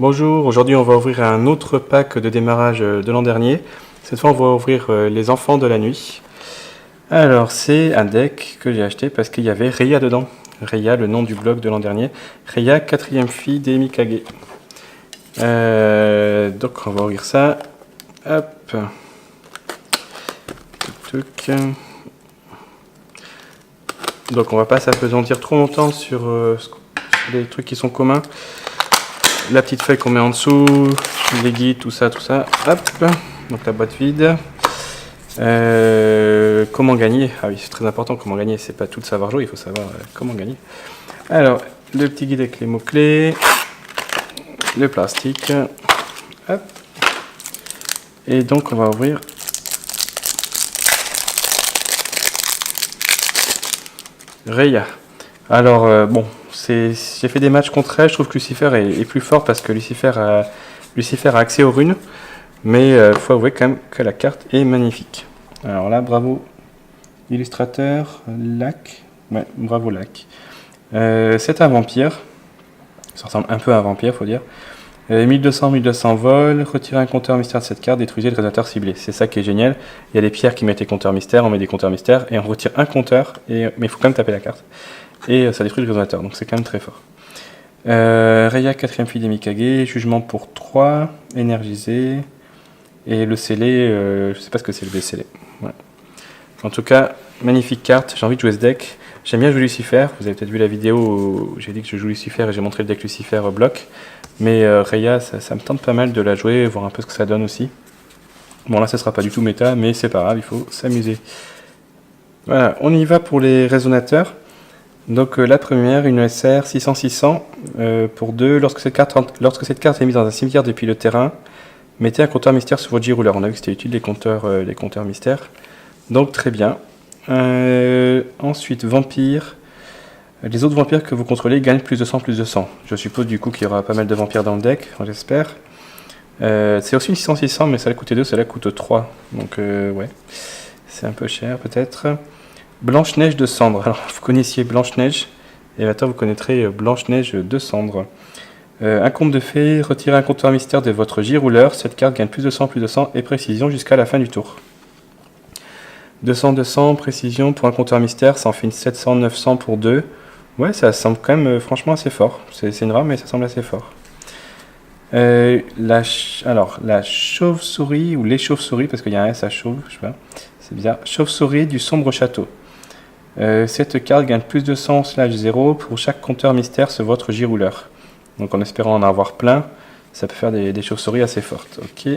Bonjour, aujourd'hui on va ouvrir un autre pack de démarrage de l'an dernier. Cette fois on va ouvrir les enfants de la nuit. Alors c'est un deck que j'ai acheté parce qu'il y avait Reya dedans. Reya, le nom du blog de l'an dernier. Reya, quatrième fille des Mikage. Donc on va ouvrir ça. Hop. Tuc. Donc on va pas s'appesantir trop longtemps sur les trucs qui sont communs. La petite feuille qu'on met en dessous, les guides, tout ça. Hop, donc la boîte vide. Comment gagner? Ah oui, c'est très important, comment gagner. C'est pas tout le savoir jouer, il faut savoir comment gagner. Alors, le petit guide avec les mots-clés. Le plastique. Hop. Et donc, on va ouvrir. Reya. Alors, bon. J'ai fait des matchs contre elle, je trouve que Lucifer est plus fort parce que Lucifer a accès aux runes, mais il faut avouer quand même que la carte est magnifique. Alors là, bravo illustrateur, Lac, ouais, bravo Lac. C'est un vampire, ça ressemble un peu à un vampire, faut dire. 1200 vol, retirez un compteur mystère de cette carte, détruisez le résonateur ciblé. C'est ça qui est génial, il y a des pierres qui mettent des compteurs mystères, on met des compteurs mystères et on retire un compteur, mais il faut quand même taper la carte. Et ça détruit le résonateur, donc c'est quand même très fort. Reya, quatrième fille des Mikage, jugement pour 3, énergisé, et le scellé, je sais pas ce que c'est le scellé. Ouais. En tout cas, magnifique carte, j'ai envie de jouer ce deck. J'aime bien jouer Lucifer, vous avez peut-être vu la vidéo où j'ai dit que je joue Lucifer et j'ai montré le deck Lucifer bloc. Mais Reya, ça me tente pas mal de la jouer, voir un peu ce que ça donne aussi. Bon là, ça sera pas du tout méta, mais c'est pas grave, il faut s'amuser. Voilà, on y va pour les résonateurs. Donc la première, une SR 600-600 pour 2. Lorsque cette carte est mise dans un cimetière depuis le terrain, mettez un compteur mystère sur votre J-Rouleur. On a vu que c'était utile les compteurs mystères. Donc très bien. Ensuite, vampire. Les autres vampires que vous contrôlez gagnent plus de 100. Je suppose du coup qu'il y aura pas mal de vampires dans le deck, enfin, j'espère. C'est aussi une 600-600, mais ça la coûte 2, ça la coûte 3. Donc ouais, c'est un peu cher peut-être. Blanche-Neige de Cendre. Alors, vous connaissiez Blanche-Neige, et maintenant vous connaîtrez Blanche-Neige de Cendre. Un conte de fées, retirez un compteur mystère de votre J-Rouleur. Cette carte gagne plus de 100 et précision jusqu'à la fin du tour. 200, précision pour un compteur mystère, ça en fait une 700-900 pour 2. Ouais, ça semble quand même franchement assez fort. C'est une rare, mais ça semble assez fort. La chauve-souris, ou les chauves-souris, parce qu'il y a un S à chauve, je sais pas, c'est bizarre. Chauve-souris du sombre château. Cette carte gagne plus de 100/0 pour chaque compteur mystère sur votre J-Rouleur. Donc en espérant en avoir plein, ça peut faire des chauves-souris assez fortes. Ok.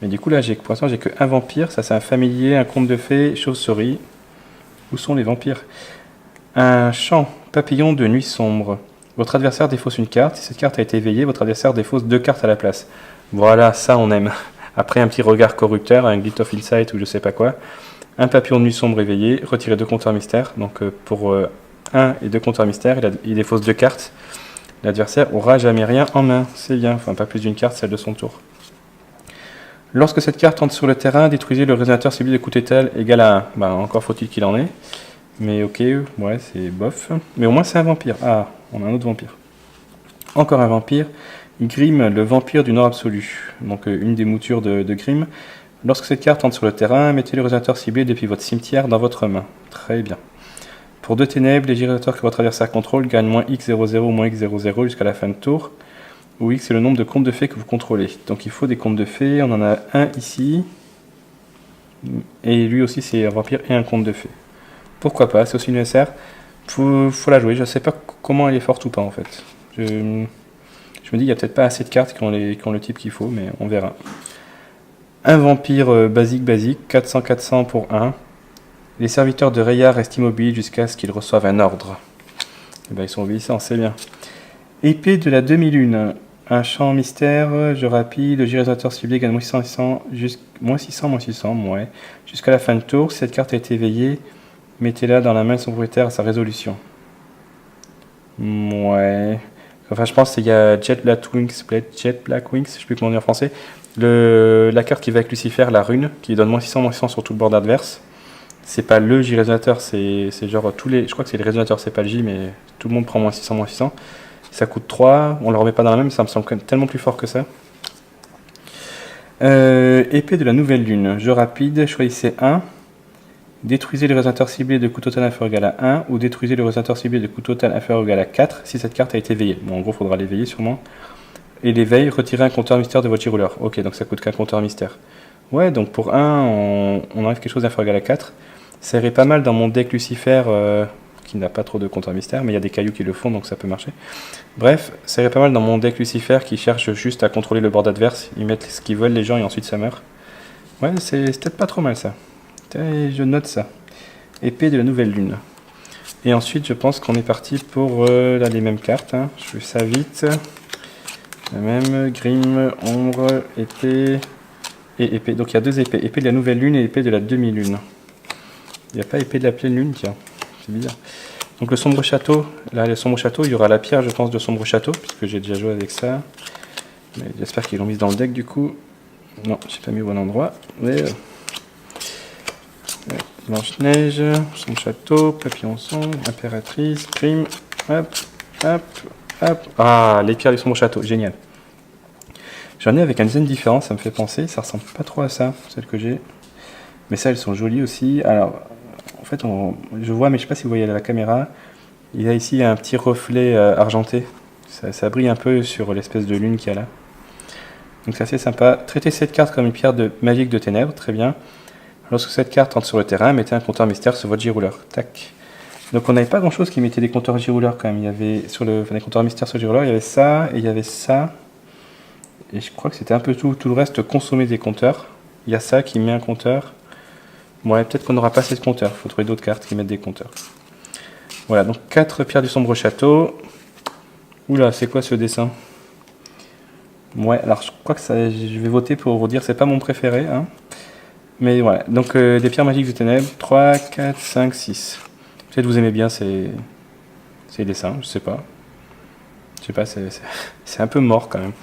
Mais du coup là, pour l'instant j'ai qu'un vampire, ça c'est un familier, un conte de fées, chauve-souris. Où sont les vampires? Un champ, papillon de nuit sombre. Votre adversaire défausse une carte, si cette carte a été éveillée, votre adversaire défausse 2 cartes à la place. Voilà, ça on aime. Après un petit regard corrupteur, un Glint of Insight ou je sais pas quoi. Un papillon de nuit sombre éveillé, retirez 2 compteurs mystères. Donc pour 1 et 2 compteurs mystères, il défausse 2 cartes. L'adversaire aura jamais rien en main. C'est bien, enfin pas plus d'une carte, celle de son tour. Lorsque cette carte entre sur le terrain, détruisez le résonateur ciblé de coût étal égal à 1. Bah, encore faut-il qu'il en ait. Mais ok, ouais, c'est bof. Mais au moins c'est un vampire. Ah, on a un autre vampire. Encore un vampire. Grimm, le vampire du Nord absolu. Donc une des moutures de Grimm. Lorsque cette carte entre sur le terrain, mettez le résonateur ciblé depuis votre cimetière dans votre main. Très bien. Pour 2 ténèbres, les résoluteurs que votre adversaire contrôle gagnent moins X00 ou moins X00 jusqu'à la fin de tour. Où X est le nombre de contes de fées que vous contrôlez. Donc il faut des contes de fées. On en a un ici. Et lui aussi c'est un vampire et un conte de fées. Pourquoi pas, c'est aussi une SR. Faut la jouer. Je sais pas comment elle est forte ou pas en fait. Je me dis, il n'y a peut-être pas assez de cartes qui ont le type qu'il faut, mais on verra. Un vampire basique, 400 pour 1. Les serviteurs de Reya restent immobiles jusqu'à ce qu'ils reçoivent un ordre. Et ben, ils sont obéissants, c'est bien. Épée de la demi-lune. Un champ mystère, je rapide, le résonateur ciblé gagne moins 600, moins 600, ouais. Jusqu'à la fin de tour, si cette carte a été éveillée, mettez-la dans la main de son propriétaire à sa résolution. Ouais. Enfin, je pense qu'il y a Jet Black Wings, je sais plus comment dire en français. La carte qui va avec Lucifer, la rune, qui donne moins 600 sur tout le board adverse. C'est pas le J-résonateur, c'est genre tous les. Je crois que c'est le résonateur, c'est pas le J, mais tout le monde prend moins 600. Ça coûte 3, on le remet pas dans la même, ça me semble quand même tellement plus fort que ça. Épée de la nouvelle lune, jeu rapide, choisissez 1. Détruisez le résonateur ciblé de coût total inférieur ou égal à 1, ou détruisez le résonateur ciblé de coût total inférieur ou égal à 4 si cette carte a été veillée. Bon, en gros, il faudra l'éveiller sûrement. Et l'éveil, retirez un compteur mystère de votre girouleur. Ok, donc ça coûte qu'un compteur mystère. Ouais, donc pour 1, on enlève quelque chose d'inférieur ou égal à 4. Ça irait pas mal dans mon deck Lucifer, qui n'a pas trop de compteur mystère, mais il y a des cailloux qui le font, donc ça peut marcher. Bref, ça irait pas mal dans mon deck Lucifer qui cherche juste à contrôler le board adverse. Ils mettent ce qu'ils veulent les gens et ensuite ça meurt. Ouais, c'est peut-être pas trop mal ça. Je note ça. Épée de la nouvelle lune. Et ensuite, je pense qu'on est parti pour là, les mêmes cartes. Hein. Je fais ça vite. La même, Grim, ombre, épée et épée. Donc il y a 2 épées. Épée de la nouvelle lune et épée de la demi-lune. Il n'y a pas épée de la pleine lune, tiens. C'est bizarre. Donc le sombre château. Là, le sombre château, il y aura la pierre, je pense, de sombre château, puisque j'ai déjà joué avec ça. Mais j'espère qu'ils l'ont mise dans le deck du coup. Non, j'ai pas mis au bon endroit. Mais Blanche-Neige, son château, papillon sombre, impératrice, crime, hop, hop, hop. Ah, les pierres du sombre château, génial. J'en ai avec un design différent, ça me fait penser, ça ressemble pas trop à ça, celles que j'ai. Mais ça, elles sont jolies aussi. Alors, en fait, je vois, mais je sais pas si vous voyez à la caméra, il y a ici un petit reflet argenté. Ça brille un peu sur l'espèce de lune qu'il y a là. Donc c'est assez sympa. Traitez cette carte comme une pierre magique de ténèbres, très bien. Lorsque cette carte entre sur le terrain, mettez un compteur mystère sur votre girouleur. Tac. Donc on n'avait pas grand chose qui mettait des compteurs girouleurs quand même. Il y avait des compteurs mystères sur le girouleur, il y avait ça et il y avait ça. Et je crois que c'était un peu tout le reste consommer des compteurs. Il y a ça qui met un compteur. Bon, ouais, peut-être qu'on n'aura pas assez de compteurs. Il faut trouver d'autres cartes qui mettent des compteurs. Voilà, donc 4 pierres du sombre château. Oula, c'est quoi ce dessin? Ouais, alors je crois que ça, je vais voter pour vous dire c'est pas mon préféré. Hein. Mais voilà, donc des pierres magiques de ténèbres, 3, 4, 5, 6. Peut-être vous aimez bien ces dessins, je sais pas. Je sais pas, c'est un peu mort quand même.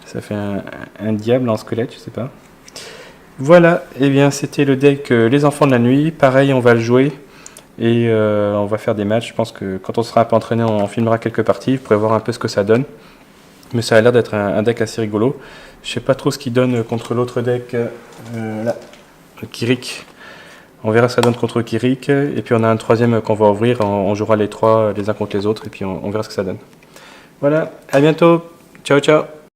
Ça fait un diable en squelette, je sais pas. Voilà, et bien c'était le deck Les Enfants de la Nuit. Pareil, on va le jouer et on va faire des matchs. Je pense que quand on sera un peu entraîné, on filmera quelques parties. Vous pourrez voir un peu ce que ça donne. Mais ça a l'air d'être un deck assez rigolo. Je sais pas trop ce qu'il donne contre l'autre deck. Là. Kirik. On verra ce que ça donne contre Kirik. Et puis on a un troisième qu'on va ouvrir. On jouera les trois les uns contre les autres. Et puis on verra ce que ça donne. Voilà, à bientôt. Ciao, ciao.